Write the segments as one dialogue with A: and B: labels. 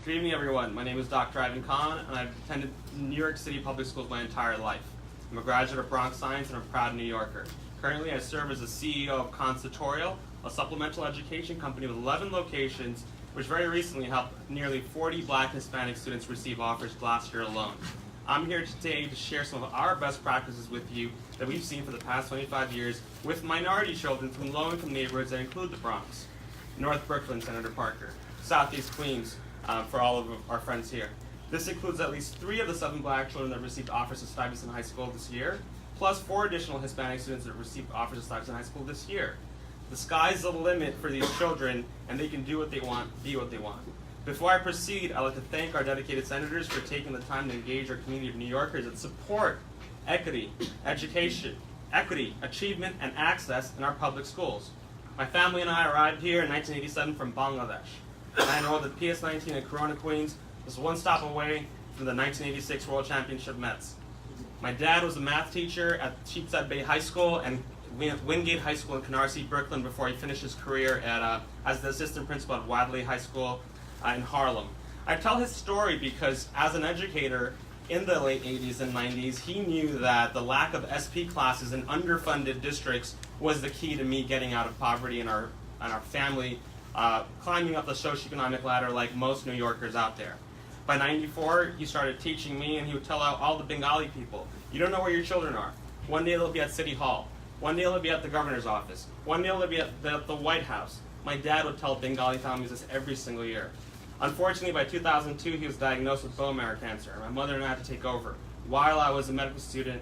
A: Good evening, everyone. My name is Dr. Ivan Khan, and I've attended New York City public schools my entire life. I'm a graduate of Bronx Science and a proud New Yorker. Currently, I serve as the CEO of Consultorial, a supplemental education company with 11 locations, which very recently helped nearly 40 Black and Hispanic students receive offers last year alone. I'm here today to share some of our best practices with you that we've seen for the past 25 years with minority children from low-income neighborhoods that include the Bronx, North Brooklyn, Senator Parker, Southeast Queens, for all of our friends here. This includes at least 3 of the 7 Black children that received offers to Stuyvesant High School this year, plus 4 additional Hispanic students that received offers to Stuyvesant High School this year. The sky's the limit for these children, and they can do what they want, be what they want. Before I proceed, I'd like to thank our dedicated senators for taking the time to engage our community of New Yorkers that support equity, education, equity, achievement, and access in our public schools. My family and I arrived here in 1987 from Bangladesh. I enrolled at PS19 in Corona, Queens, just one stop away from the 1986 World Championship Mets. My dad was a math teacher at Sheepshead Bay High School and Wingate High School in Canarsie, Brooklyn, before he finished his career as the assistant principal at Wadley High School in Harlem. I tell his story because as an educator in the late 80s and 90s, he knew that the lack of SP classes in underfunded districts was the key to me getting out of poverty and our family climbing up the socioeconomic ladder like most New Yorkers out there. By '94, he started teaching me, and he would tell out all the Bengali people, you don't know where your children are. One day they'll be at City Hall. One day they'll be at the governor's office. One day they'll be at the White House. My dad would tell Bengali families this every single year. Unfortunately, by 2002, he was diagnosed with bone marrow cancer. My mother and I had to take over while I was a medical student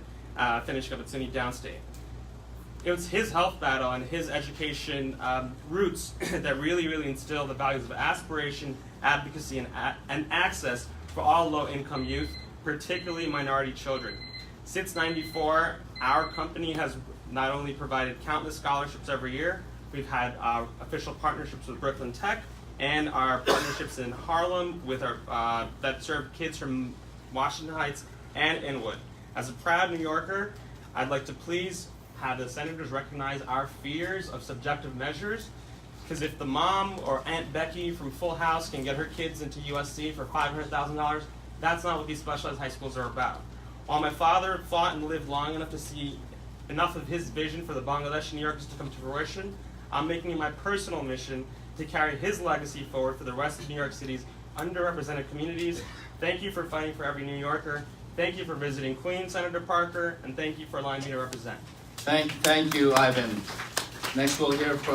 A: finishing up at SUNY Downstate. It was his health battle and his education roots that really instilled the values of aspiration, advocacy, and access for all low-income youth, particularly minority children. Since '94, our company has not only provided countless scholarships every year, we've had official partnerships with Brooklyn Tech and our partnerships in Harlem with our that serve kids from Washington Heights and Inwood. As a proud New Yorker, I'd like to please have the senators recognize our fears of subjective measures, because if the mom or Aunt Becky from Full House can get her kids into USC for $500,000, that's not what these specialized high schools are about. While my father fought and lived long enough to see enough of his vision for the Bangladeshi New Yorkers to come to fruition, I'm making it my personal mission to carry his legacy forward for the rest of New York City's underrepresented communities. Thank you for fighting for every New Yorker. Thank you for visiting Queens, Senator Parker, and thank you for allowing me to represent.
B: Thank you, Ivan. Next we'll hear from